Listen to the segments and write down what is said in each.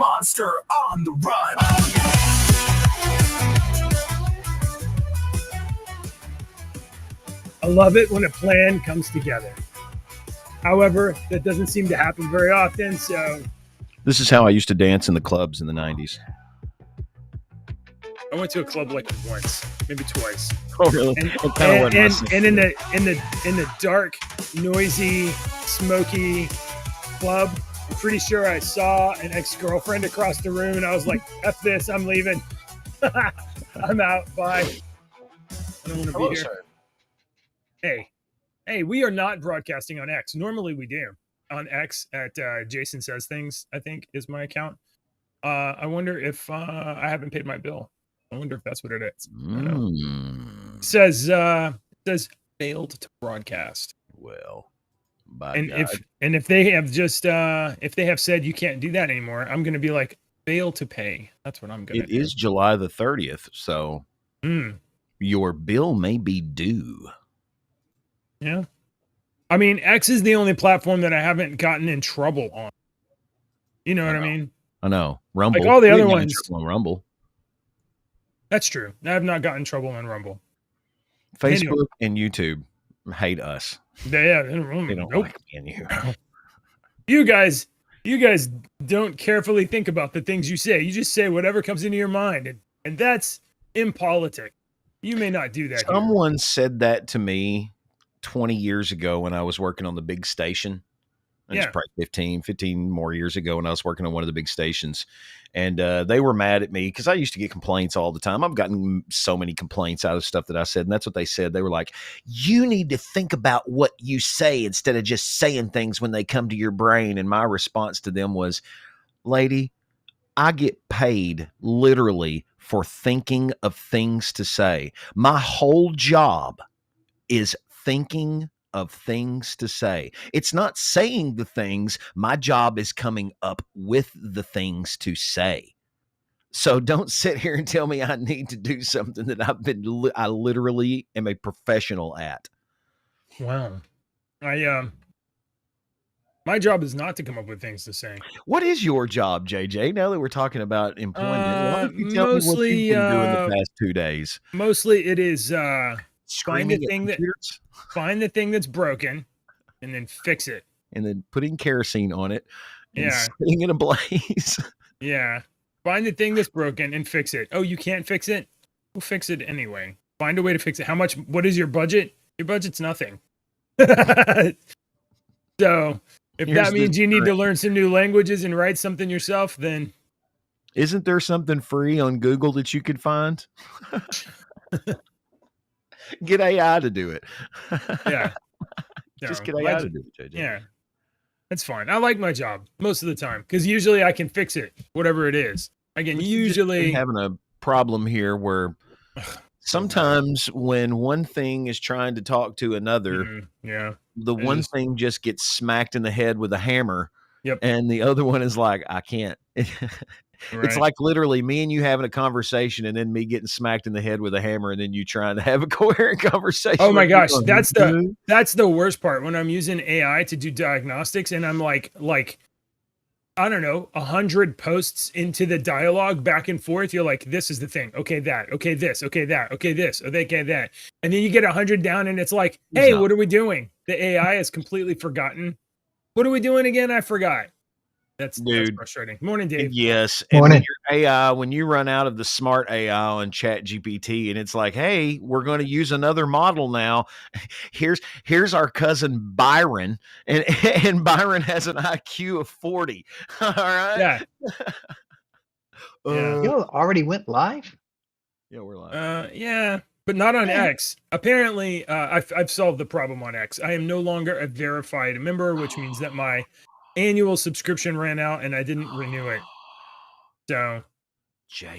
monster on the run. I love it when a plan comes together. However, that doesn't seem to happen very often, so... This is how I used to dance in the clubs in the 90s. I went to a club like once, maybe twice. Oh, really? And in the dark, noisy, smoky club, I'm pretty sure I saw an ex-girlfriend across the room, and I was like, F this, I'm leaving. I'm out, bye. I don't want to be here. Sir. Hey, we are not broadcasting on X. Normally we do. On X at Jason Says Things, I think, is my account. I wonder if I haven't paid my bill. I wonder if that's what it is. Says failed to broadcast. Well, if they have just if they have said you can't do that anymore, I'm going to be like, fail to pay. That's what I'm going to do. It is July the 30th, so your bill may be due. Yeah. I mean, X is the only platform that I haven't gotten in trouble on. You know what I mean? I know. Rumble. Like all the other ones. On Rumble. That's true. I have not gotten in trouble on Rumble. Facebook and YouTube hate us. Yeah, they don't like me and you. You guys don't carefully think about the things you say. You just say whatever comes into your mind, and that's impolitic. You may not do that. Someone said that to me 20 years ago when I was working on the big station. It's probably 15 more years ago when I was working on one of the big stations. And they were mad at me because I used to get complaints all the time. I've gotten so many complaints out of stuff that I said. And that's what they said. They were like, you need to think about what you say instead of just saying things when they come to your brain. And my response to them was, lady, I get paid literally for thinking of things to say. My whole job is thinking of things to say. It's not saying the things. My job is coming up with the things to say. So don't sit here and tell me I need to do something that I literally am a professional at. Wow. My job is not to come up with things to say. What is your job, JJ? Now that we're talking about employment, why don't you tell me what you've been doing the past 2 days? Mostly it is find the thing that's broken and then fix it. And then putting kerosene on it and Yeah. setting it ablaze. Yeah. Find the thing that's broken and fix it. Oh, you can't fix it? We'll fix it anyway. Find a way to fix it. What is your budget? Your budget's nothing. So if that means you need to learn some new languages and write something yourself, then... Isn't there something free on Google that you could find? Get AI to do it. Yeah. Just get AI to do it, JJ. Yeah. That's fine. I like my job most of the time because usually I can fix it, whatever it is. I can usually... having a problem here where sometimes when one thing is trying to talk to another, the one thing just gets smacked in the head with a hammer. Yep. And the other one is like, I can't. It's like literally me and you having a conversation and then me getting smacked in the head with a hammer and then you trying to have a coherent conversation. Oh my gosh. That's the worst part when I'm using AI to do diagnostics and I'm like, I don't know, 100 posts into the dialogue back and forth. You're like, this is the thing. Okay, that. Okay, this. Okay, that. Okay, this. Okay, that. And then you get 100 down and it's like, hey, what are we doing? The AI has completely forgotten. What are we doing again? I forgot. That's frustrating. Morning, Dave. Yes. And when your AI, when you run out of the smart AI on Chat GPT and it's like, hey, we're going to use another model now. Here's our cousin Byron. And Byron has an IQ of 40. All right. Yeah. You already went live? Yeah, we're live. Yeah, but not on X. Apparently, I've solved the problem on X. I am no longer a verified member, which means that my annual subscription ran out and I didn't renew it. So,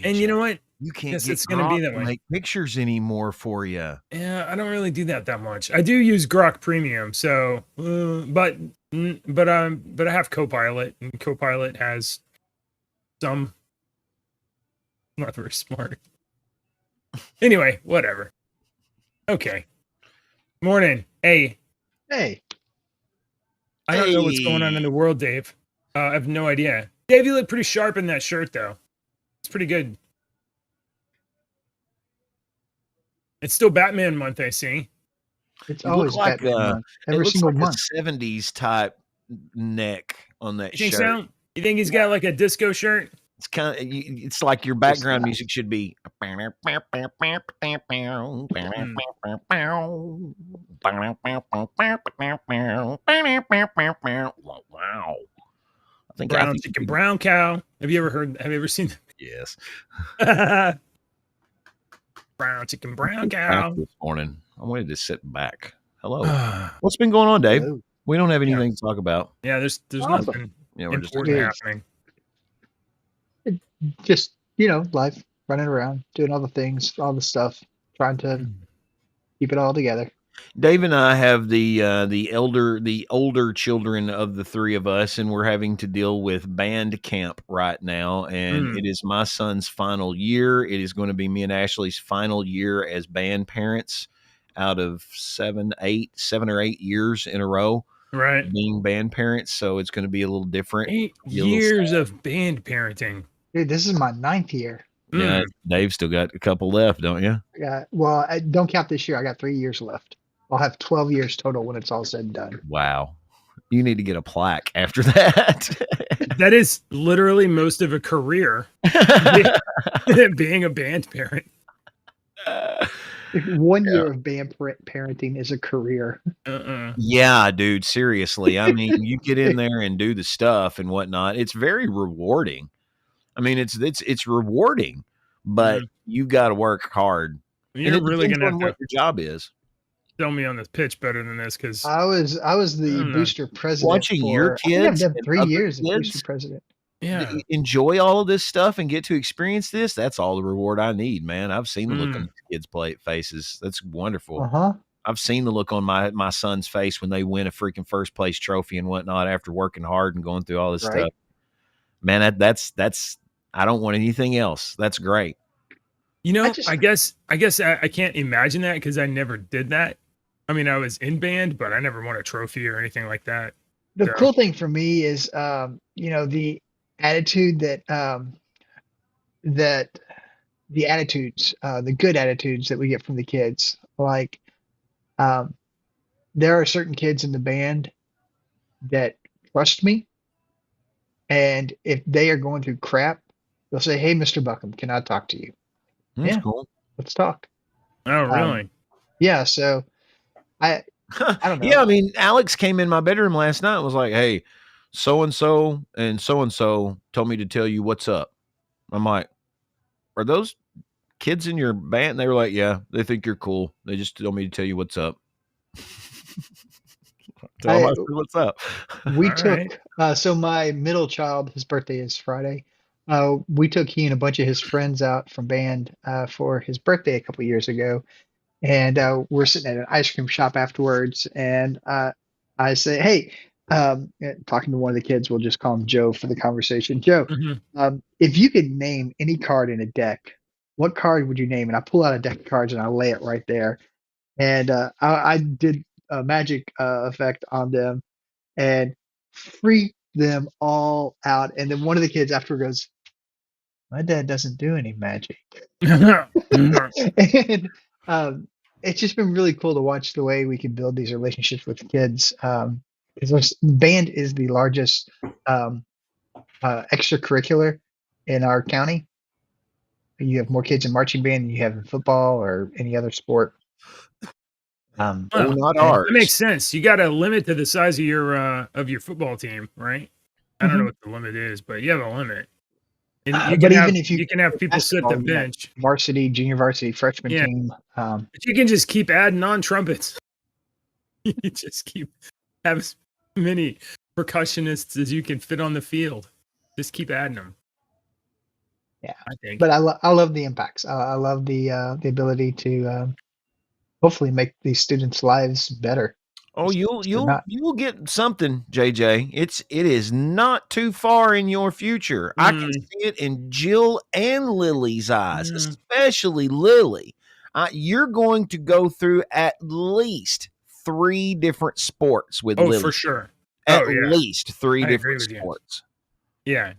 and you know what? You can't it's going to be that way. Make pictures anymore for you. Yeah, I don't really do that much. I do use Grok Premium, so but I have Copilot, and Copilot has some not very smart. Anyway, whatever. Okay. Morning. Hey. Hey. I don't know what's going on in the world, Dave. I have no idea. Dave, you look pretty sharp in that shirt, though. It's pretty good. It's still Batman month, I see. It's You look always like Batman month. it Every looks single like month. a 70s type neck on that You think shirt. so? You think he's got like a disco shirt? It's kind of, it's like your background music should be. Wow. I Brown think chicken, brown cow. Have you ever seen yes. brown chicken, brown Back cow? this morning. I wanted to sit back. Hello. What's been going on, Dave? Hello. We don't have anything to talk about. Yeah, there's Awesome. nothing You know, we're just important Yeah. happening. Just, life, running around, doing all the things, all the stuff, trying to keep it all together. Dave and I have the older children of the three of us, and we're having to deal with band camp right now. And it is my son's final year. It is going to be me and Ashley's final year as band parents out of 7 or 8 years in a row Right. being band parents. So it's going to be a little different. 8 Be a little years of band parenting. Dude, this is my 9th year. Yeah, Dave still got a couple left, don't you? I don't count this year. I got 3 years left. I'll have 12 years total when it's all said and done. Wow. You need to get a plaque after that. That is literally most of a career being a band parent. 1 year of band parenting is a career. Yeah, dude, seriously. I mean, you get in there and do the stuff and whatnot. It's very rewarding. I mean, it's rewarding, but you got to work hard. You're really gonna have what to your job is. tell me on this pitch better than this because I was the booster president. Watching your I think I've kids done and 3 other years as kids. booster president. yeah, Enjoy all of this stuff and get to experience this. That's all the reward I need, man. I've seen the look on kids' faces. That's wonderful. I've seen the look on my son's face when they win a freaking first place trophy and whatnot after working hard and going through all this Right. stuff. Man, that's I don't want anything else. That's great. you know, I guess I can't imagine that because I never did that. I mean, I was in band, but I never won a trophy or anything like that. The Yeah. cool thing for me is, the attitude that the attitudes, the good attitudes that we get from the kids. Like, there are certain kids in the band that trust me, and if they are going through crap, they'll say, "Hey, Mr. Buckham, can I talk to you? That's Yeah. cool. Let's talk." Oh, really? Yeah. So I don't know. Yeah, I mean, Alex came in my bedroom last night and was like, "Hey, so and so told me to tell you what's up." I'm like, "Are those kids in your band?" And they were like, "Yeah, they think you're cool. They just told me to tell you what's up." Tell them I said, what's up? We All took so my middle child, his birthday is Friday. We took he and a bunch of his friends out from band for his birthday a couple years ago, and we're sitting at an ice cream shop afterwards. And I say, "Hey," talking to one of the kids, we'll just call him Joe for the conversation. Joe, if you could name any card in a deck, what card would you name? And I pull out a deck of cards and I lay it right there. And I did a magic effect on them and freaked them all out. And then one of the kids after goes, "My dad doesn't do any magic." And it's just been really cool to watch the way we can build these relationships with kids. Because band is the largest extracurricular in our county. You have more kids in marching band than you have in football or any other sport. Not ours. That makes sense. You got a limit to the size of your football team, right? I don't know what the limit is, but you have a limit. And But even if you can have people sit the basketball, you have bench, varsity, junior varsity, freshman Yeah. team. but you can just keep adding on trumpets. You just keep have as many percussionists as you can fit on the field. Just keep adding them. Yeah. I think. But I love the impacts. I love the ability to hopefully make these students' lives better. Oh, They're you not- will get something, JJ. It is not too far in your future. I can see it in Jill and Lily's eyes, especially Lily. You're going to go through at least 3 different sports with Oh, Lily. for sure. At Oh, yeah. least 3 I agree different with you. sports. Yeah.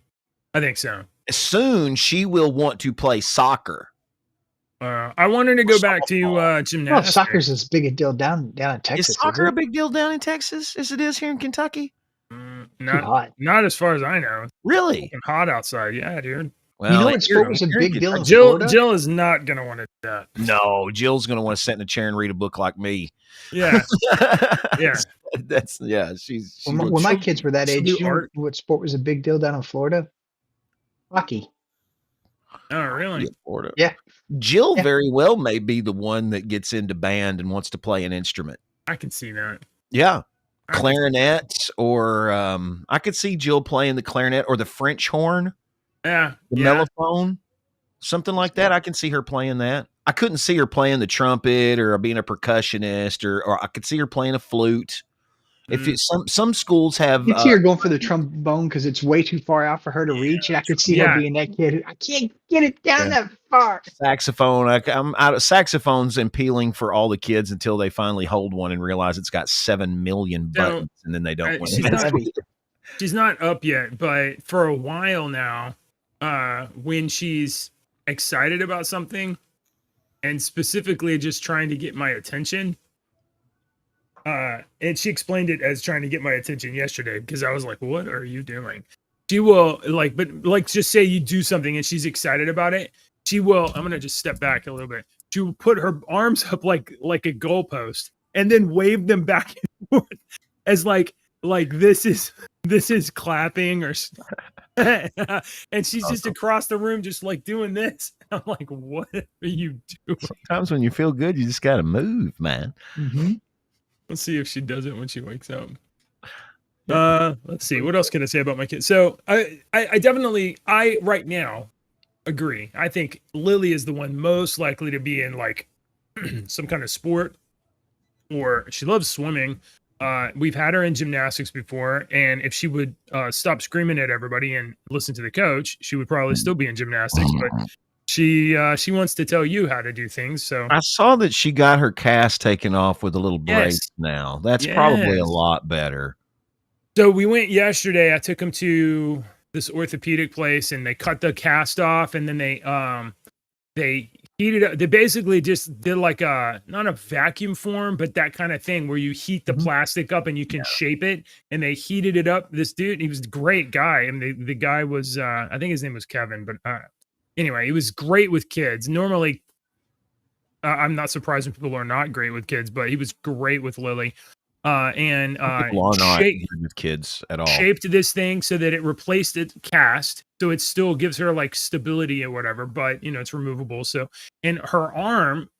I think so. Soon she will want to play soccer. I want her to go back to Well, gymnastics. soccer's as big a deal down in Texas. Is soccer a isn't it? big deal down in Texas as it is here in Kentucky? Too Not hot. not as far as I know. Really? Fucking hot outside. Yeah, dude. Well, You know it- what sport was a here in big deal in Kentucky- Florida? Jill is not gonna want to do that. No, Jill's going to want to sit in a chair and read a book like me. Yeah. Yeah. That's She's When my kids were that she'll age, do you know art. what sport was a big deal down in Florida? Hockey. Oh, really? Florida. Yeah. Jill Yeah. very well may be the one that gets into band and wants to play an instrument. I can see that. Yeah. I can- Clarinet, or I could see Jill playing the clarinet or the French horn, Yeah. the Yeah. mellophone, something like that. I can see her playing that. I couldn't see her playing the trumpet or being a percussionist, or I could see her playing a flute. If it's some schools have You see her going for the trombone because it's way too far out for her to reach, and I could see Yeah. her being that kid. I can't get it down that far. saxophone. I'm out of saxophones and peeling for all the kids until they finally hold one and realize it's got 7 million No, buttons, and then they don't win. she's That's not- what- She's not up yet, but for a while now, when she's excited about something and specifically just trying to get my attention, and she explained it as trying to get my attention yesterday because I was like, what are you doing? She will just say you do something and she's excited about it. She will, I'm going to just step back a little bit. She will put her arms up like a goalpost and then wave them back and forth as like this is clapping or and she's just across the room just like doing this. I'm like, what are you doing? Sometimes when you feel good, you just got to move, man. Mm-hmm. Let's see if she does it when she wakes up. Let's see. What else can I say about my kids? So I definitely right now agree. I think Lily is the one most likely to be in like some kind of sport, or she loves swimming. We've had her in gymnastics before, and if she would stop screaming at everybody and listen to the coach, she would probably still be in gymnastics. But she wants to tell you how to do things. So I saw that she got her cast taken off with a little brace Yes. now. That's probably a Yes. lot better. So we went yesterday. I took him to this orthopedic place, and they cut the cast off, and then they heated up. They basically just did like not a vacuum form, but that kind of thing where you heat the plastic up and you can shape it. And they heated it up. This dude, he was a great guy, and the guy was I think his name was Kevin, but anyway, he was great with kids. Normally, I'm not surprised when people are not great with kids, but he was great with Lily. And People are not shape- good with kids at all. shaped this thing so that it replaced its cast, so it still gives her like stability or whatever, but it's removable. So, and her arm,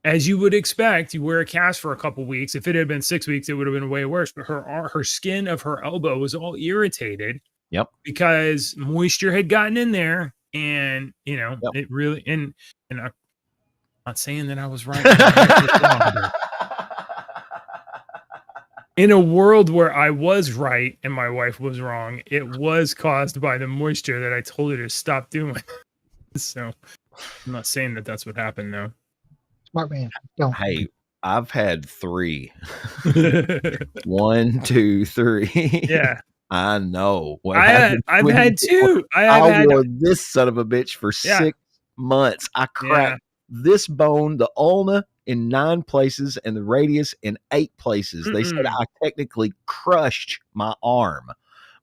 as you would expect, you wear a cast for a couple weeks. If it had been 6 weeks, it would have been way worse. But her skin of her elbow was all irritated. Yep. Because moisture had gotten in there, and it really and I'm not saying that I was right. In a world where I was right and my wife was wrong, it was caused by the moisture that I told her to stop doing. So I'm not saying that that's what happened, though. Smart man. Don't. Hey, I've had 3. 1, 2, 3. Yeah, I know. What I've happened had when 2. I have had. wore this son of a bitch for Yeah. 6 months. I cracked this bone, the ulna, in 9 places and the radius in 8 places. They said I technically crushed my arm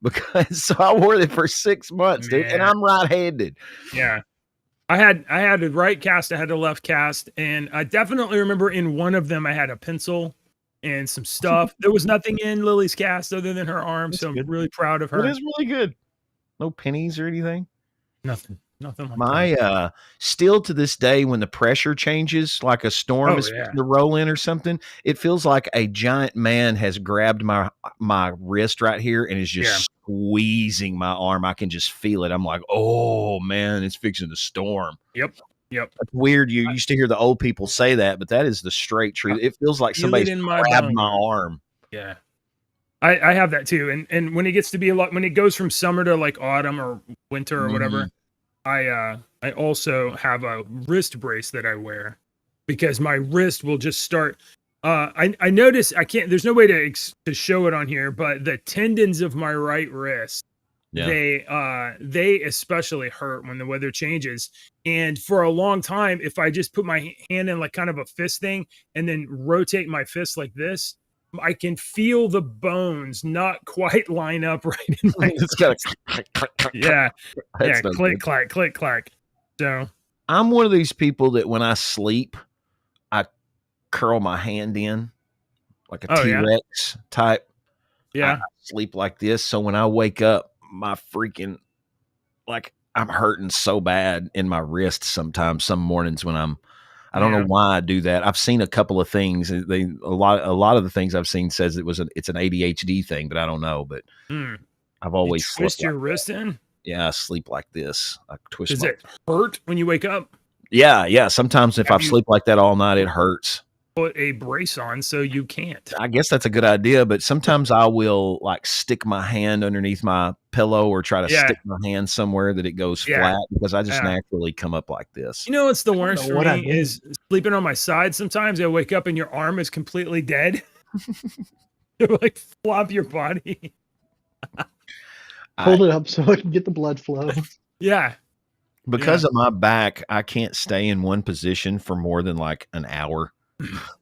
because so I wore it for 6 months, dude, and Man. I'm right-handed. Yeah. I had a right cast, I had a left cast, and I definitely remember in one of them I had a pencil and some stuff. There was nothing in Lily's cast other than her arm, That's so good. I'm really proud of her. It is really good. No pennies or anything. Nothing like that. My still to this day, when the pressure changes, like a storm Oh, is yeah. to roll in or something, it feels like a giant man has grabbed my wrist right here and is just squeezing my arm. I can just feel it. I'm like, oh man, it's fixing to storm. Yep. That's weird. You used to hear the old people say that, but that is the straight truth. It feels like Feel it somebody's in my grabbed bones. my arm. Yeah. I have that too. And when it gets to be when it goes from summer to like autumn or winter or whatever, I also have a wrist brace that I wear because my wrist will just start. I notice there's no way to show it on here, but the tendons of my right wrist Yeah. they especially hurt when the weather changes. And for a long time, if I just put my hand in like kind of a fist thing and then rotate my fist like this, I can feel the bones not quite line up right in my It's got yeah That's no click good. clack click clack. So I'm one of these people that when I sleep, I curl my hand in like a Oh, yeah? T-Rex type. yeah, I sleep like this. So when I wake up, my freaking, like, I'm hurting so bad in my wrist sometimes, some mornings when I don't know Yeah. why I do that. I've seen a couple of things. A lot of the things I've seen says it's an ADHD thing, but I don't know. But Mm. I've You always twist slept your like wrist in. that. Yeah, I sleep like this. I twist Does my it hurt when you wake up? Yeah. Sometimes if I Have you- sleep like that all night, it hurts. Put a brace on so you can't. I guess that's a good idea, but sometimes I will like stick my hand underneath my pillow or try to Yeah. stick my hand somewhere that it goes Yeah. flat because I just Yeah. naturally come up like this. You know what's the don't worst know for what I me did. is sleeping on my side. Sometimes I wake up and your arm is completely dead. You like flop your body. Hold it up so I can get the blood flow. Yeah. Because of my back, I can't stay in one position for more than like an hour,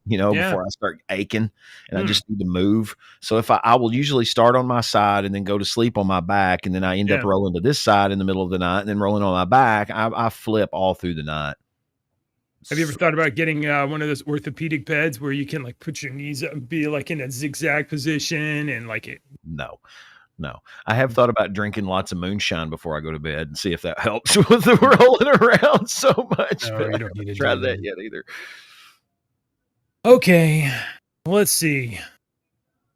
Yeah. before I start aching and I Hmm. just need to move. So if I will usually start on my side and then go to sleep on my back, and then I end up Yeah. rolling to this side in the middle of the night and then rolling on my back. I flip all through the night. Have you ever thought about getting one of those orthopedic beds where you can like put your knees up and be like in a zigzag position and like it? No. I have thought about drinking lots of moonshine before I go to bed and see if that helps with the rolling around so much. No, but you I don't need to haven't tried do that that. yet either. Okay, let's see.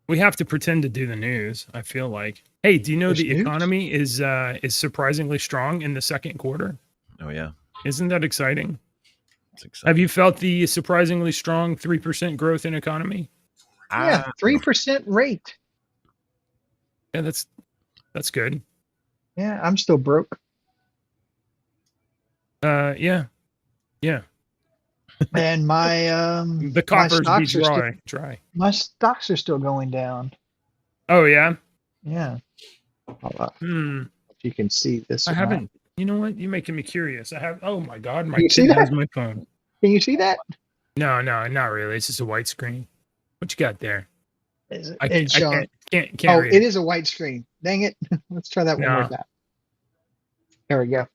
We have to pretend to do the news. I feel like. Hey, do you know There's the news? economy is surprisingly strong in the second quarter? Oh yeah, Isn't that exciting? it's Have exciting. you felt the surprisingly strong 3% growth in economy? Yeah, 3% rate. Yeah, that's good. Yeah, I'm still broke. Yeah. And my The my coppers be stocks are still, dry. my stocks are still going down. Oh yeah. Yeah. If you can see this. I or not. haven't. You know what? You're making me curious. Oh my god, my You see kid has that? my phone. Can you see that? No, not really. It's just a white screen. What you got there? Is it? I It's showing. can't Oh, read it is a white screen. Dang it. Let's try that one more No. time. There we go.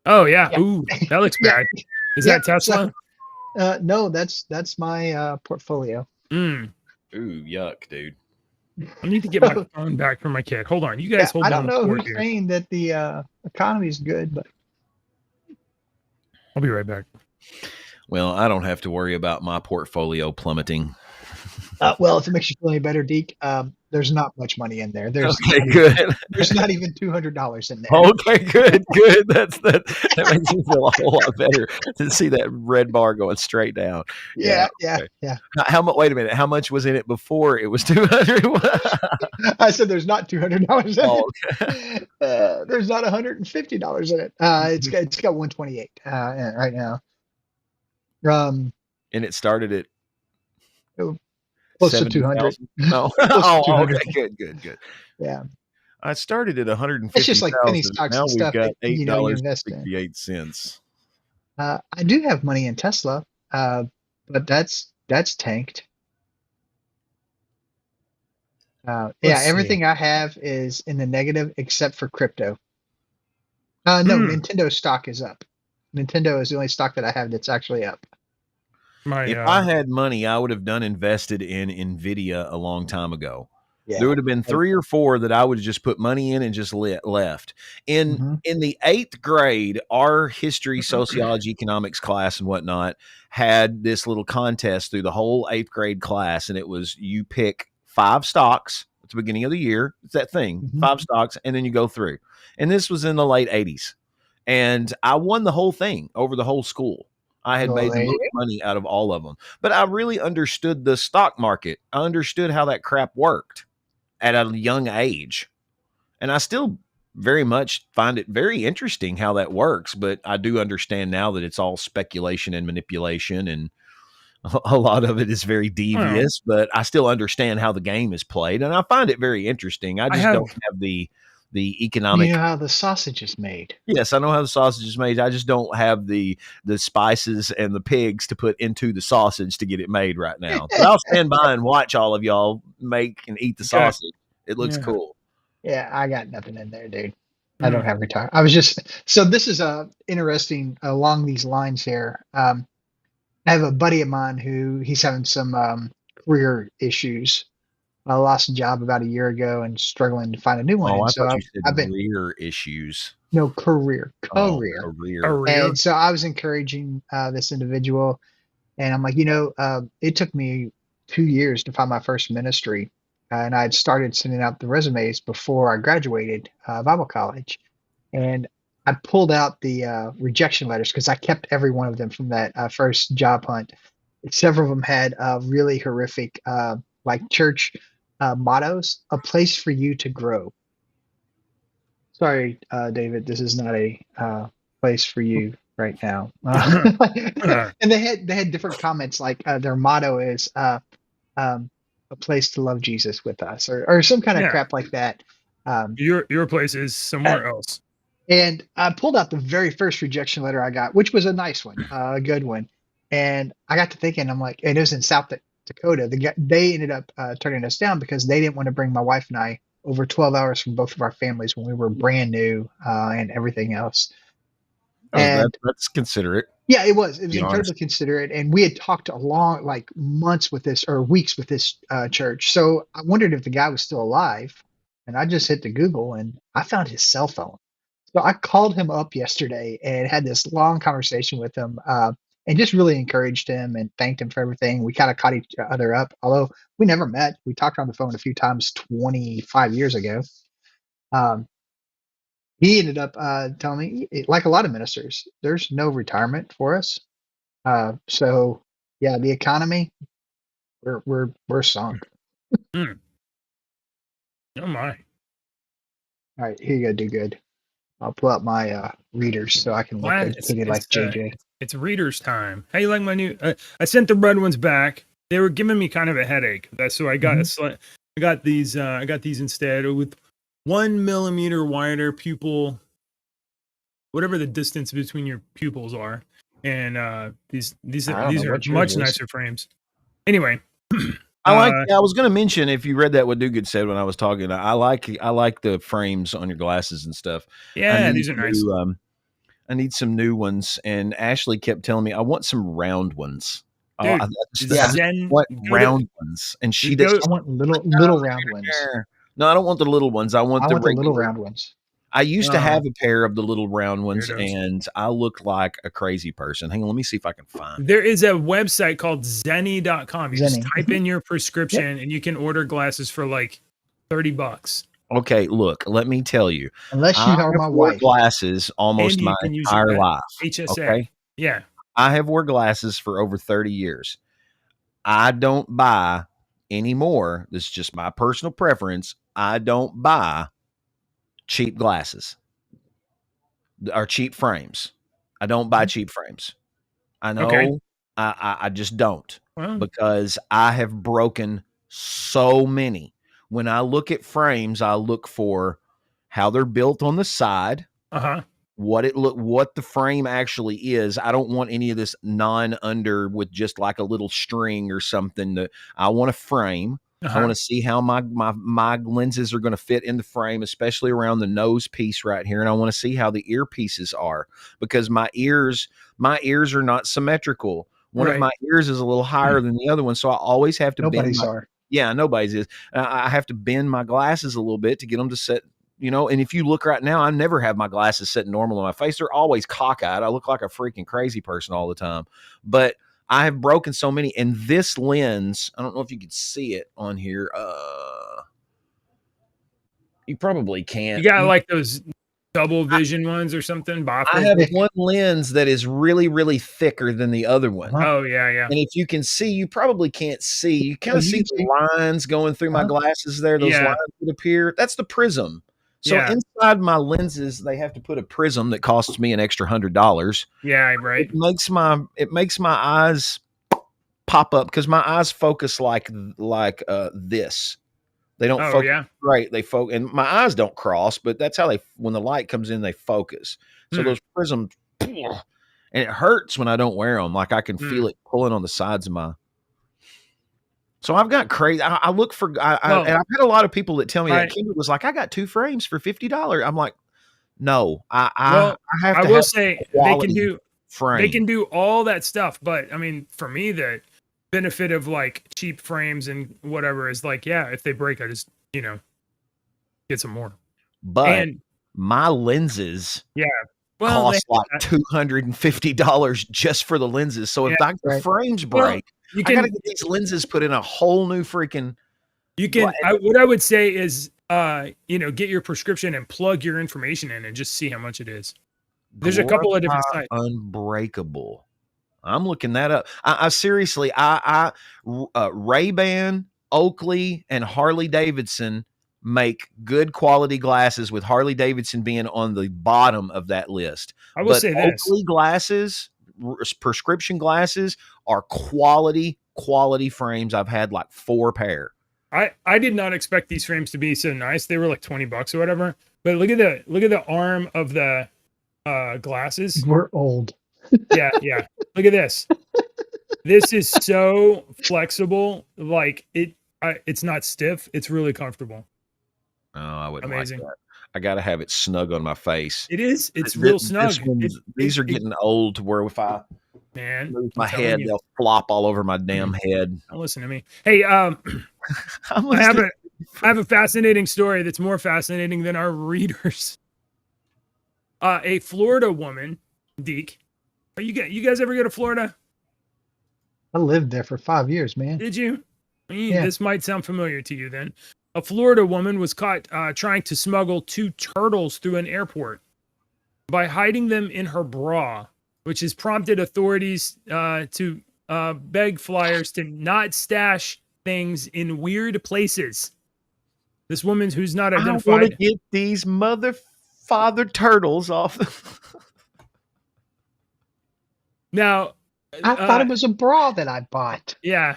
Oh yeah. Yeah. Ooh, that looks Yeah. bad. Is Yeah, that Tesla? No, that's my portfolio. Mm. Ooh, yuck, dude. I need to get my phone back from my kid. Hold on. You guys Yeah, hold I down don't the know fort who's here. saying that the economy is good, but I'll be right back. Well, I don't have to worry about my portfolio plummeting. well, if it makes you feel any better, Deke, there's not much money in there. There's Okay, good. there's not even $200 in there. Okay, good. That makes me feel a whole lot better to see that red bar going straight down. Yeah. okay. How much? Wait a minute. How much was in it before it was 200? I said there's not $200 in Oh, it. There's not $150 in it. It's got 128 right now. and it started at Close to 200. 70,000? No. Close to Oh, 200. okay. Good. Yeah. I started at 150. It's just like penny stocks Now and we've stuff got that, you invest in. $8.68. I do have money in Tesla, but that's tanked. Let's see. Everything I have is in the negative except for crypto. No, Nintendo stock is up. Nintendo is the only stock that I have that's actually up. If I had money, I would have invested in Nvidia a long time ago. Yeah. There would have been 3 or 4 that I would have just put money in and just left. In the 8th grade, our history, sociology, economics class and whatnot had this little contest through the whole 8th grade class. And it was you pick 5 stocks at the beginning of the year. It's that thing, 5 stocks, and then you go through. And this was in the late 80s. And I won the whole thing over the whole school. I had made the most money out of all of them. But I really understood the stock market. I understood how that crap worked at a young age. And I still very much find it very interesting how that works. But I do understand now that it's all speculation and manipulation, and a lot of it is very devious. But I still understand how the game is played, and I find it very interesting. I just don't have the the You economic. know how the sausage is made. Yes, I know how the sausage is made. I just don't have the spices and the pigs to put into the sausage to get it made right now. But I'll stand by and watch all of y'all make and eat the Okay. sausage. It looks Yeah. cool. Yeah, I got nothing in there, dude. I don't have retire. I was just so this is interesting along these lines here. I have a buddy of mine who he's having some career issues. I lost a job about a year ago and struggling to find a new one. Oh, And I so thought you said I've been rear issues. no career. Oh, career. Career. And so I was encouraging this individual, and I'm like, it took me 2 years to find my first ministry, and I had started sending out the resumes before I graduated Bible college, and I pulled out the rejection letters because I kept every one of them from that first job hunt. Several of them had really horrific, like church mottos: "A place for you to grow." Sorry, David, this is not a place for you right now. And they had different comments, like their motto is a place to love Jesus with us, or some kind of Yeah. crap like that. Your place is somewhere else. And I pulled out the very first rejection letter I got, which was a nice one, a good one. And I got to thinking, I'm like, and it was in South Dakota. They ended up turning us down because they didn't want to bring my wife and I over 12 hours from both of our families when we were brand new and everything else. Oh, And that's considerate. yeah, it was Be incredibly honest. considerate. And we had talked a long, like months with this or weeks with this church. So I wondered if the guy was still alive. And I just hit the Google and I found his cell phone. So I called him up yesterday and had this long conversation with him and just really encouraged him and thanked him for everything. We kind of caught each other up, although we never met. We talked on the phone a few times 25 years ago. He ended up telling me, like a lot of ministers, there's no retirement for us. So yeah, the economy, we're sunk. Oh my. All right, here you go, do good. I'll pull up my readers so I can look Glad educated like JJ. It's readers time. How you like my new? I sent the red ones back. They were giving me kind of a headache. So I got I got these. I got these instead with 1 millimeter wider pupil, whatever the distance between your pupils are, and these I don't know are what yours much is. nicer frames. Anyway, I was going to mention, if you read that, what Dugood said when I was talking, I like the frames on your glasses and stuff. yeah, these are nice. I need some new ones, and Ashley kept telling me I want some round ones. Dude, I just Zen, want go to- round ones, and she go- does. I want little round ones. No, I don't want the little ones. I want I the want the little regular. round ones. I used to have a pair of the little round ones, Weirdos. and I looked like a crazy person. Hang on, let me see if I can find. There is a website called Zenny.com. You just Zenny. type in your prescription and you can order glasses for like $30. Okay, look, let me tell you. Unless you I are have my wore wife. glasses almost And you my can use entire your life. HSA. Okay, Yeah. I have wore glasses for over 30 years. I don't buy anymore. This is just my personal preference. I don't buy cheap glasses or cheap frames. I don't buy cheap frames. I know. Okay. I just don't, Well, because I have broken so many. When I look at frames, I look for how they're built on the side, what the frame actually is. I don't want any of this non-under with just like a little string or something. I want a frame. I want to see how my lenses are going to fit in the frame, especially around the nose piece right here. And I want to see how the earpieces are, because my ears are not symmetrical. One of my ears is a little higher than the other one. So I always have to Nobody's are. Yeah, nobody's is. I have to bend my glasses a little bit to get them to set, and if you look right now, I never have my glasses set normal on my face. They're always cockeyed. I look like a freaking crazy person all the time. But I have broken so many. And this lens, I don't know if you could see it on here. You probably can't. you got like those double vision ones or something. I have one lens that is really, really thicker than the other one. Oh, yeah. And if you can see, you probably can't see. You kind of you see can the lines going through my glasses there. Those lines that appear. That's the prism. So inside my lenses, they have to put a prism that costs me an extra $100. Yeah, right. It makes my eyes pop up, because my eyes focus like this. They don't Oh focus yeah. right. They focus, and my eyes don't cross, but that's how they. When the light comes in, they focus. So Hmm. those prisms, and it hurts when I don't wear them. Like I can Hmm. feel it pulling on the sides of my. So I've got crazy. I look for, Well, and I've had a lot of people that tell me I that Kendall was like, I got 2 frames for $50. I'm like, no, well, I have I to will have say quality they frame. can do all that stuff, but I mean, for me, the benefit of like cheap frames and whatever is like, yeah, if they break, I just get some more. But And my lenses yeah, well, they cost like $250 just for the lenses. So if Yeah, the right. frames well, break, you I gotta can get these lenses put in a whole new freaking. what I would say is get your prescription and plug your information in and just see how much it is. There's a couple of different sites. Unbreakable. I'm looking that up. I seriously, Ray-Ban, Oakley, and Harley Davidson make good quality glasses, with Harley Davidson being on the bottom of that list. I will But say this. Oakley glasses, prescription glasses, are quality frames. I've had like 4 pair. I did not expect these frames to be so nice. They were like $20 or whatever. But look at the arm of the glasses. We're old. Yeah. Look at this. This is so flexible. Like it's not stiff. It's really comfortable. Oh, I wouldn't Amazing. like that. I got to have it snug on my face. It is. It's real snug. These are getting old to where if I move my head, they'll flop all over my damn head. Don't listen to me. Hey, I have a fascinating story that's more fascinating than our readers. A Florida woman, Deke. You guys ever go to Florida? I lived there for 5 years, man. Did you? Yeah. This might sound familiar to you then. A Florida woman was caught trying to smuggle 2 turtles through an airport by hiding them in her bra, which has prompted authorities to beg flyers to not stash things in weird places. This woman, who's not identified, I want to get these father turtles off. Now, I thought it was a bra that I bought. Yeah.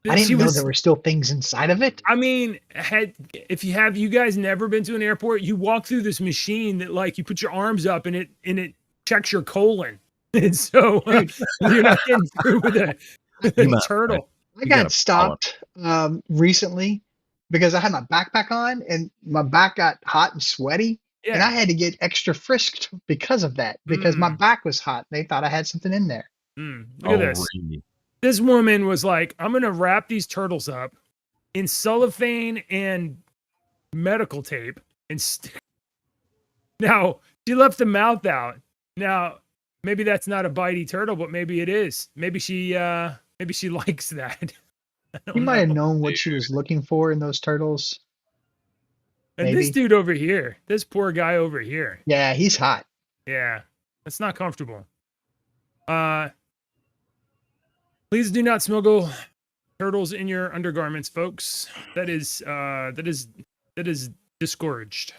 I didn't know there were still things inside of it. I mean, if you guys never been to an airport, you walk through this machine that like you put your arms up and it checks your colon. And so you're not getting through with a turtle. I got stopped recently because I had my backpack on and my back got hot and sweaty. Yeah. And I had to get extra frisked because of that, because my back was hot. They thought I had something in there. Look at this. Really? This woman was like, I'm going to wrap these turtles up in cellophane and medical tape. Now, she left the mouth out. Now, maybe that's not a bitey turtle, but maybe it is. Maybe she likes that. You might have known what she was looking for in those turtles. And maybe. This dude over here, this poor guy over here. Yeah, he's hot. Yeah, that's not comfortable. Please do not smuggle turtles in your undergarments, folks. That is discouraged.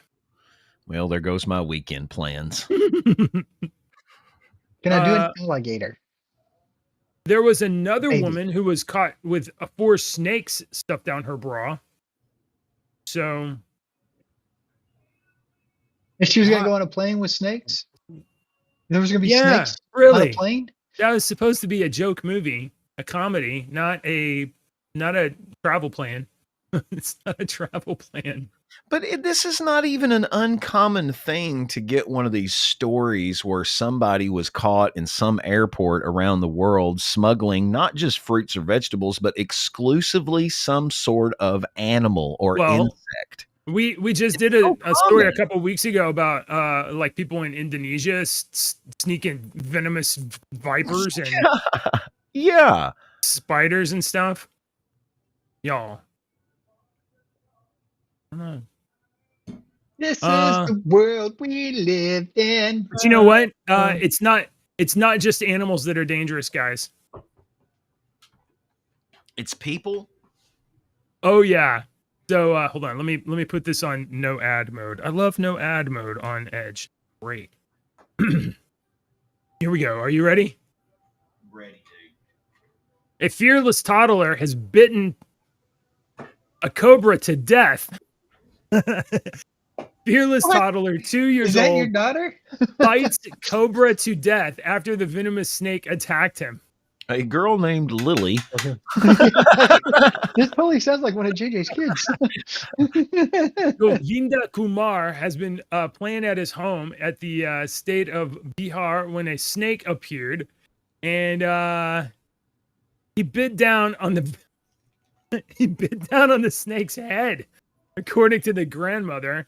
Well, there goes my weekend plans. Can I do an alligator? There was another woman who was caught with 4 snakes stuffed down her bra. So, and she was gonna go on a plane with snakes. There was gonna be snakes really? on a plane. That was supposed to be a joke movie, a comedy, not a travel plan. It's not a travel plan. But this is not even an uncommon thing to get one of these stories where somebody was caught in some airport around the world smuggling not just fruits or vegetables, but exclusively some sort of animal or insect. We just did a story a couple of weeks ago about like people in Indonesia sneaking venomous vipers and spiders and stuff. Y'all. This is the world we live in. But you know what? It's not just animals that are dangerous, guys. It's people. Oh yeah. So hold on. Let me put this on no ad mode. I love no ad mode on Edge. Great. Here we go. Are you ready? Ready, dude. A fearless toddler has bitten a cobra to death. Fearless What? toddler, 2 years Is that old, your daughter? fights cobra to death after the venomous snake attacked him. A girl named Lily. This totally sounds like one of JJ's kids. Govinda Kumar has been playing at his home at the state of Bihar when a snake appeared, and he bit down on the snake's head, according to the grandmother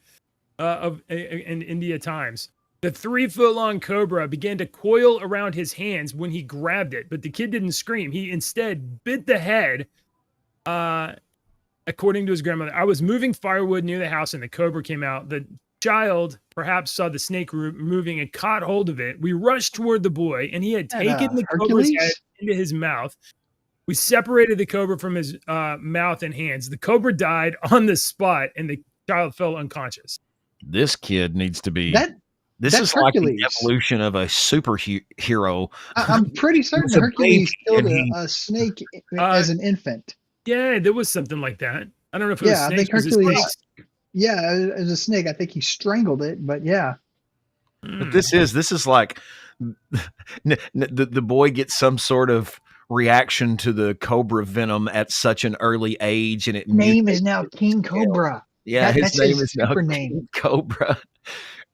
in India Times. The 3-foot-long cobra began to coil around his hands when he grabbed it, but the kid didn't scream. He instead bit the head. According to his grandmother, I was moving firewood near the house and the cobra came out. The child perhaps saw the snake moving and caught hold of it. We rushed toward the boy and he had taken the cobra's head into his mouth. We separated the cobra from his mouth and hands. The cobra died on the spot and the child fell unconscious. This kid needs to be. This That's is Hercules. Like the evolution of a superhero. I'm pretty certain Hercules killed a snake as an infant. Yeah, there was something like that. I don't know if it was snakes. I think Hercules. Yeah, as a snake, I think he strangled it. But yeah. But this is like the boy gets some sort of reaction to the cobra venom at such an early age, and it name is now King Cobra. Yeah, his name is now King Cobra.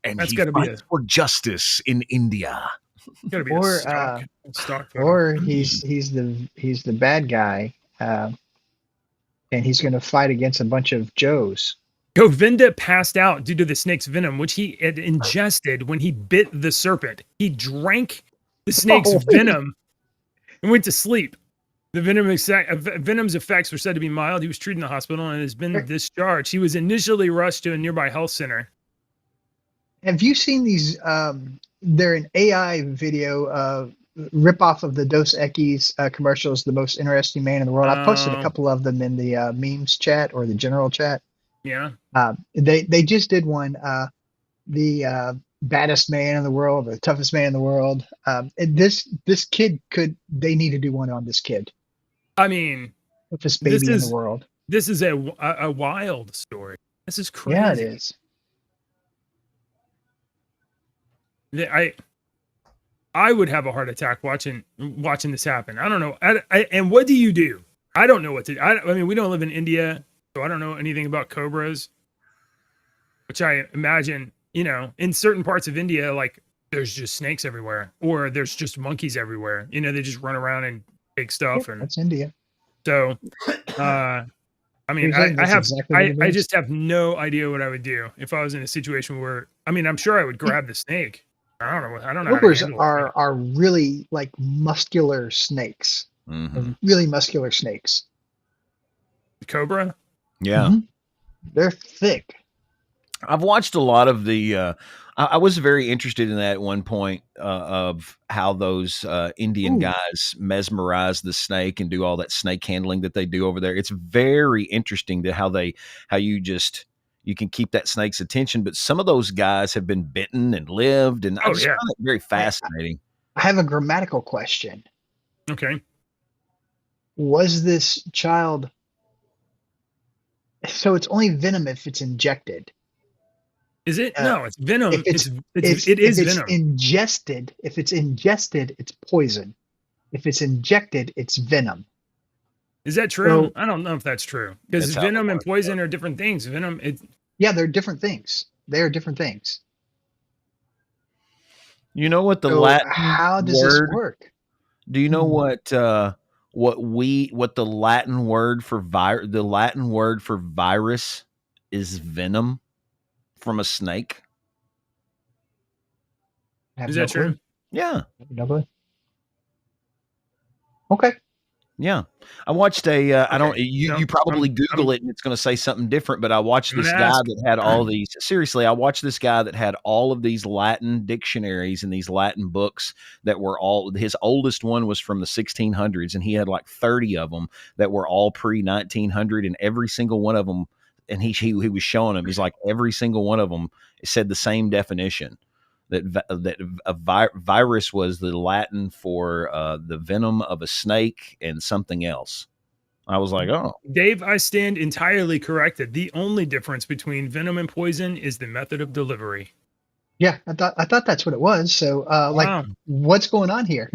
And that's got to be for justice in India. Gotta be or he's the bad guy, and he's going to fight against a bunch of Joes. Govinda passed out due to the snake's venom, which he had ingested when he bit the serpent. He drank the snake's venom and went to sleep. The venom's effects were said to be mild. He was treated in the hospital and has been discharged. He was initially rushed to a nearby health center. Have you seen these? They're an AI video ripoff of the Dos Equis commercials, The Most Interesting Man in the World. I posted a couple of them in the memes chat or the general chat. Yeah. They just did one, the baddest man in the world, the toughest man in the world. This kid they need to do one on this kid. I mean, toughest baby in the world. This is a wild story. This is crazy. Yeah, it is. I would have a heart attack watching this happen. I don't know. And what do you do? I don't know what to do. I mean, we don't live in India, so I don't know anything about cobras, which I imagine, in certain parts of India, like there's just snakes everywhere or there's just monkeys everywhere. They just run around and take stuff. And that's India. So, I mean, I just have no idea what I would do if I was in a situation where, I mean, I'm sure I would grab the snake. I don't know. Cobras are really like muscular snakes. Mm-hmm. Really muscular snakes. Cobra? Yeah. Mm-hmm. They're thick. I've watched a lot of the I was very interested in that at one point of how those Indian guys mesmerize the snake and do all that snake handling that they do over there. It's very interesting to how you can keep that snake's attention, but some of those guys have been bitten and lived, and I just find it very fascinating. I have a grammatical question. Okay. Was this child? So it's only venom if it's injected. Is it? No, it's venom. It is venom. Ingested. If it's ingested, it's poison. If it's injected, it's venom. Is that true? So, I don't know if that's true because venom and poison are different things. Venom, they're different things. They are different things. You know what the Latin how does this work? Do you know what the Latin word for virus is? Venom from a snake. Is that true? Yeah. Okay. Yeah, I watched you probably Google it and it's going to say something different, but I watched this guy that had all these. Seriously, I watched this guy that had all of these Latin dictionaries and these Latin books that were his oldest one was from the 1600s, and he had like 30 of them that were all pre-1900, and every single one of them, and he was showing them, he's like every single one of them said the same definition. That a virus was the Latin for the venom of a snake and something else. I was like, oh, Dave, I stand entirely corrected. The only difference between venom and poison is the method of delivery. Yeah, I thought that's what it was. So, like, Wow. what's going on here?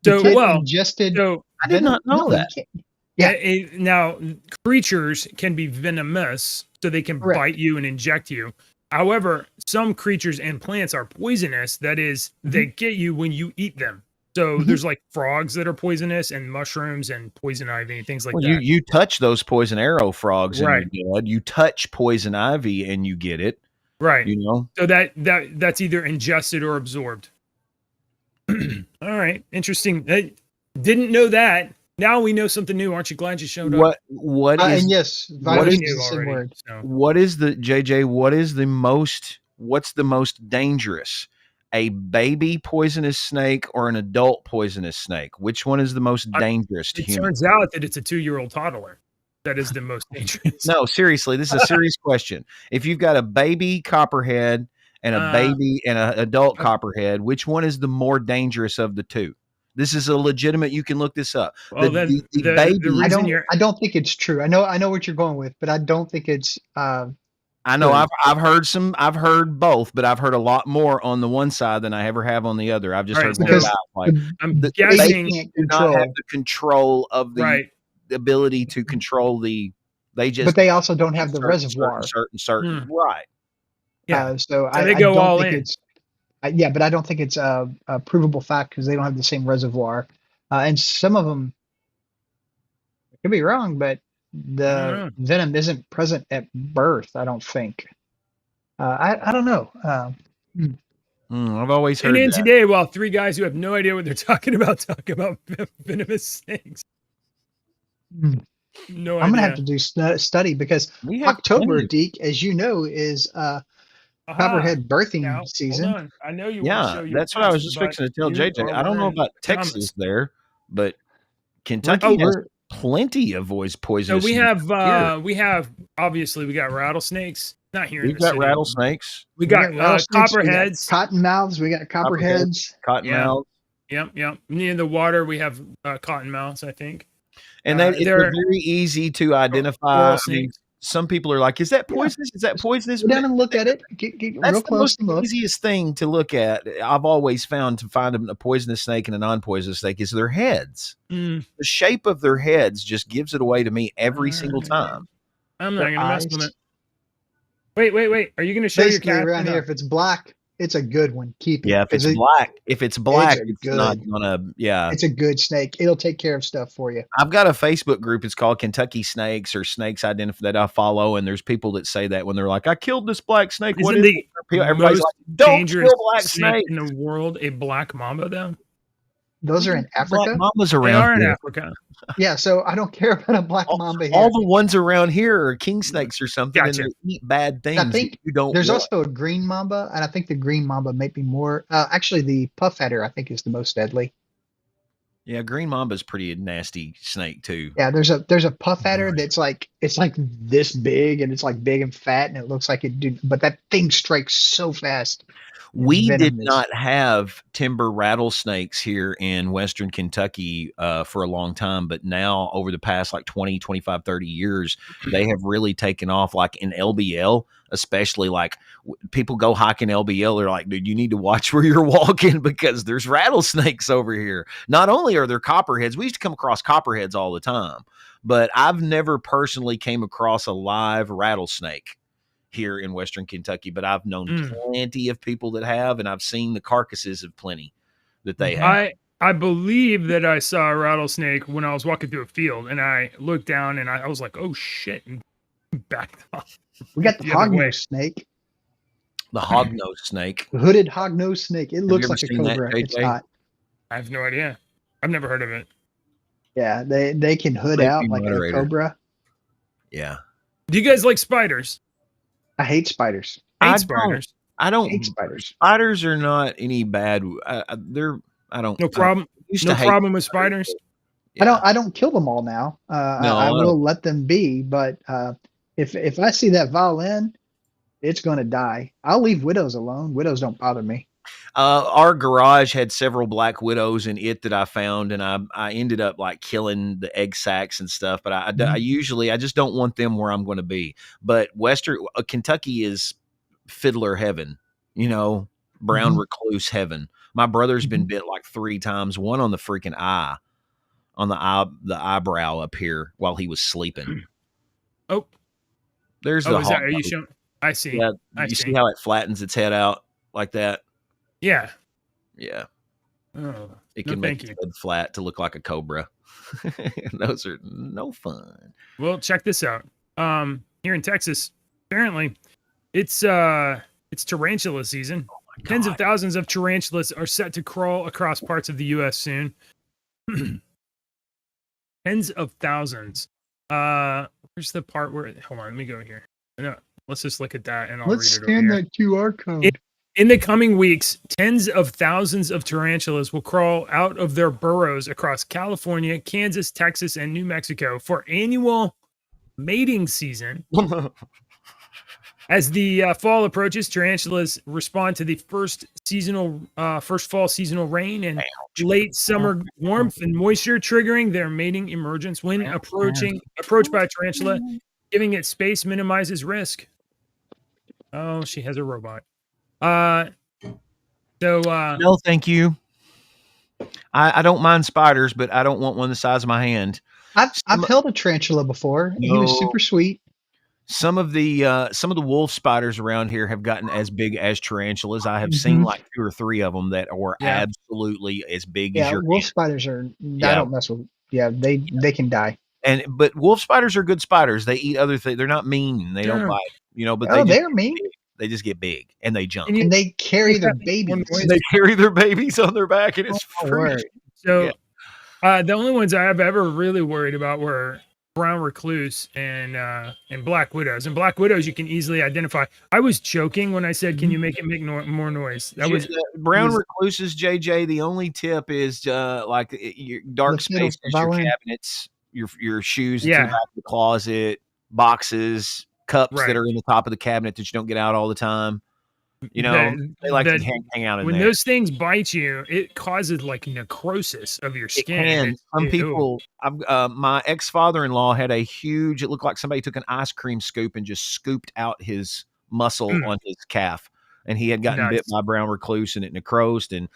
So, The kid well, ingested. So I did not know No, that. you can't. Yeah. now creatures can be venomous, so they can Correct. bite you and inject you. However, some creatures and plants are poisonous. That is, they get you when you eat them. So Mhm. there's like frogs that are poisonous, and mushrooms and poison ivy and things like Well, that. you touch those poison arrow frogs Right. in your blood. You touch poison ivy and you get it. Right. You know, So that's either ingested or absorbed. All right, interesting. I didn't know that. Now we know something new. Aren't you glad you showed up? what is And yes, Well, virus we is knew the same already, word. so. what is the JJ? What's the most dangerous? A baby poisonous snake or an adult poisonous snake? Which one is the most dangerous to It humans? turns out that it's a 2-year-old toddler that is the most dangerous. No, seriously, this is a serious question. If you've got a baby copperhead and a baby and an adult copperhead, which one is the more dangerous of the two? This is a legitimate. You can look this up. Well, the then the baby. reason I don't think it's true. I know what you're going with, but I don't think it's. I know good. I've heard both, but I've heard a lot more on the one side than I ever have on the other. I've just Right, heard more because about like I'm the guessing babies can't do not control. have the control of the right. ability to control the. They just But they also don't have the certain, reservoir. certain right. Yeah. So they go don't all think in. it's. Yeah, but I don't think it's a provable fact because they don't have the same reservoir, and some of them. I could be wrong, but the venom isn't present at birth. I don't think. I don't know. I've always heard And then that. today, while 3 guys who have no idea what they're talking about venomous snakes. No idea. I'm gonna have to do study because We have October, plenty of- Deke, as you know, is copperhead birthing season. Hold on. I know you want to show Yeah, your that's what I was pets, just but fixing to tell you JJ. are I don't know wearing about pajamas. Texas there, but Kentucky has We're- plenty of So poisonous. we have here. we have obviously we got rattlesnakes. Not here. We've in the got city. rattlesnakes, We got rattlesnakes, we got copperheads. cottonmouths, we got copperheads. cottonmouth, Yep. Near the water, we have cottonmouths, I think. and Uh, they're they're- very easy to identify. Coral I mean, snakes. some people are like, "Is that poisonous? Is that poisonous?" Go down and look at it. Get That's real the close most and look. easiest thing to look at. I've always found to find a poisonous snake and a non-poisonous snake is their heads. Mm, The shape of their heads just gives it away to me every single Mm. time. I'm not Their gonna mess with eyes. it. Wait. Are you gonna show Basically, your cat? around here, if it's black, it's a good one. Keep it. Yeah, if 'cause it's black, it's a not good- gonna. Yeah, it's a good snake. It'll take care of stuff for you. I've got a Facebook group. It's called Kentucky Snakes or Snakes Identify that I follow, and there's people that say that when they're like, "I killed this black snake." What Isn't is the it? Everybody's most like, "Don't dangerous kill black snake snake." in the world a black mamba, though? Those are in Black Africa. mambas They around are in here. Africa. Yeah, so I don't care about a black mamba here. All the ones around here are king snakes or something, Gotcha. and they eat bad things. I think that you don't. there's want. also a green mamba, and I think the green mamba may be more. Actually, the puff adder I think is the most deadly. Yeah, green mamba's pretty nasty snake too. Yeah, there's a puff adder that's like it's like this big, and it's like big and fat, and it looks like it do, but that thing strikes so fast. We did venomous. not have timber rattlesnakes here in Western Kentucky for a long time, but now over the past like 20, 25, 30 years, they have really taken off like in LBL, especially like people go hiking LBL. They're like, dude, you need to watch where you're walking because there's rattlesnakes over here. Not only are there copperheads, we used to come across copperheads all the time, but I've never personally came across a live rattlesnake here in Western Kentucky, but I've known plenty of people that have, and I've seen the carcasses of plenty that they have. I believe that I saw a rattlesnake when I was walking through a field, and I looked down and I was like, "Oh shit!" and backed off. We got the The other way. hognose snake, The hognose snake. the hooded hognose snake. It looks ever like a seen that, cobra. It's JJ? not. I have no idea. I've never heard of it. Yeah, they can hood Safety out like moderator. a cobra. Yeah. Do you guys like spiders? I hate spiders. Hate I don't- spiders. I I don't. hate spiders. Spiders are not any bad. They're. I don't. No problem. I used No to hate problem with spiders. Yeah. I don't kill them all now. No, I I will let them be, but if I see that violin, it's going to die. I'll leave widows alone. Widows don't bother me. Our garage had several black widows in it that I found, and I ended up like killing the egg sacs and stuff. But I usually I just don't want them where I'm going to be. But Western Kentucky is fiddler heaven, brown recluse heaven. My brother's been bit like 3 times, one on the freaking eye, on the eyebrow up here while he was sleeping. Oh, there's oh, the is that, are you showing? I see. Yeah, I you see how it flattens its head out like that? Yeah. Yeah. Oh, It can make its head flat to look like a cobra. Those are no fun. Well, check this out. Here in Texas, apparently, it's tarantula season. Tens of thousands of tarantulas are set to crawl across parts of the U.S. soon. Tens of thousands. Where's the part where? Hold on, let me go here. No, let's just look at that, and I'll read it. Scan that QR code. In the coming weeks, tens of thousands of tarantulas will crawl out of their burrows across California, Kansas, Texas, and New Mexico for annual mating season. As the fall approaches, tarantulas respond to the first fall seasonal rain and late summer warmth and moisture, triggering their mating emergence. When approached by a tarantula, giving it space minimizes risk. Oh, she has a robot. No, thank you. I don't mind spiders, but I don't want one the size of my hand. I've held a tarantula before. No. He was super sweet. Some of the wolf spiders around here have gotten as big as tarantulas. I have seen like 2 or 3 of them that are absolutely as big as your wolf hand. Spiders are. I don't mess with. Yeah, they can die. But wolf spiders are good spiders. They eat other things. They're not mean. They don't bite. But they're mean. They just get big and they jump. And they carry their babies. They carry their babies on their back, and it's free. So, the only ones I have ever really worried about were brown recluse and black widows. And black widows you can easily identify. I was joking when I said, "Can you make it make more noise?" That was brown recluses. JJ, the only tip is like your dark spaces, your cabinets, your shoes in the back of the closet, boxes, cups that are in the top of the cabinet that you don't get out all the time. They like to hang out in when there. Those things bite you, it causes like necrosis of your skin. Some people, my ex-father-in-law had a huge, it looked like somebody took an ice cream scoop and just scooped out his muscle on his calf. And he had gotten bit by brown recluse, and it necrosed and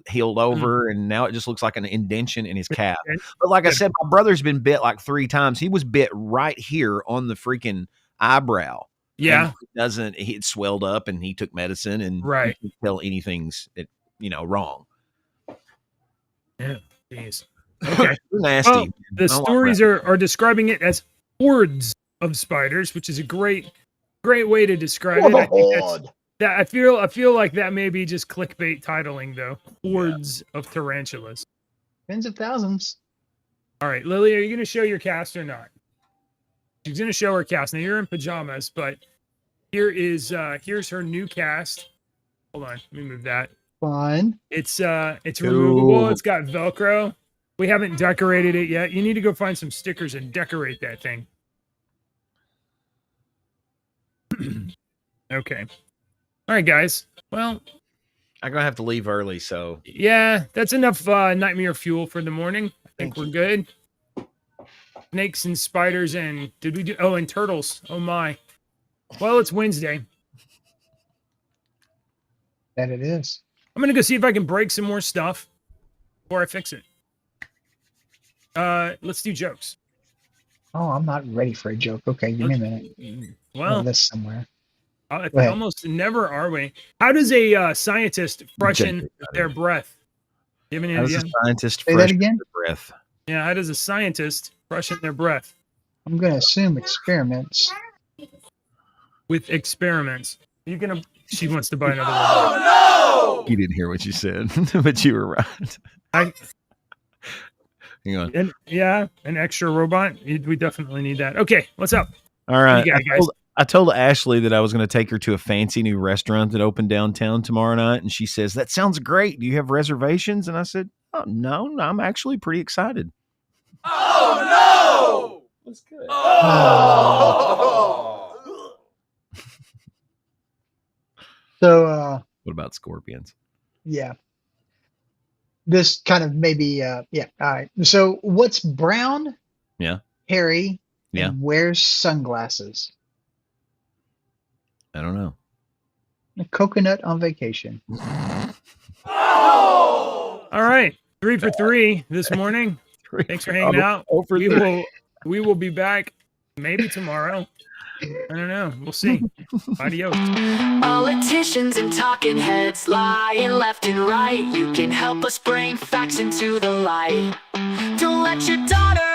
healed over. And now it just looks like an indention in his calf. But like I said, my brother's been bit like 3 times. He was bit right here on the freaking eyebrow. Yeah. It swelled up, and he took medicine, and you can't tell anything's wrong. Yeah. Jeez. Okay. Nasty. Well, the stories are describing it as hordes of spiders, which is a great way to describe it. I think I feel like that may be just clickbait titling though. Hordes of tarantulas. Tens of thousands. All right, Lily, are you going to show your cast or not? She's going to show her cast. Now you're in pajamas, but here's her new cast. Hold on, let me move that. Fun. It's removable. It's got Velcro. We haven't decorated it yet. You need to go find some stickers and decorate that thing. Okay. All right, guys. Well, I'm gonna have to leave early, so yeah, that's enough nightmare fuel for the morning. I think we're good. Snakes and spiders and and turtles. Oh my. Well, it's Wednesday. That it is. I'm gonna go see if I can break some more stuff before I fix it. Let's do jokes. Oh, I'm not ready for a joke. Okay, give me a minute. Well, this somewhere. Almost never are we. How does a scientist freshen their breath? Do you have any idea? How does a scientist freshen their breath? Yeah, how does a scientist freshen their breath? I'm going to assume experiments. With experiments. She wants to buy another one. Oh, no! You didn't hear what you said, but you were right. Hang on. An extra robot. We definitely need that. Okay, what's up? All right. Guys? I told Ashley that I was going to take her to a fancy new restaurant that opened downtown tomorrow night. And she says, "That sounds great. Do you have reservations?" And I said, "Oh, no, I'm actually pretty excited." Oh, no! That's good. So, what about scorpions? Yeah. This kind of maybe, yeah. All right. So what's brown, Yeah. hairy, Yeah. and wears sunglasses? I don't know. A coconut on vacation. All right, 3 for 3 this morning. Thanks for hanging out. Over We will be back maybe tomorrow. I don't know. We'll see. Adios. Politicians and talking heads lying left and right. You can help us bring facts into the light. Don't let your daughter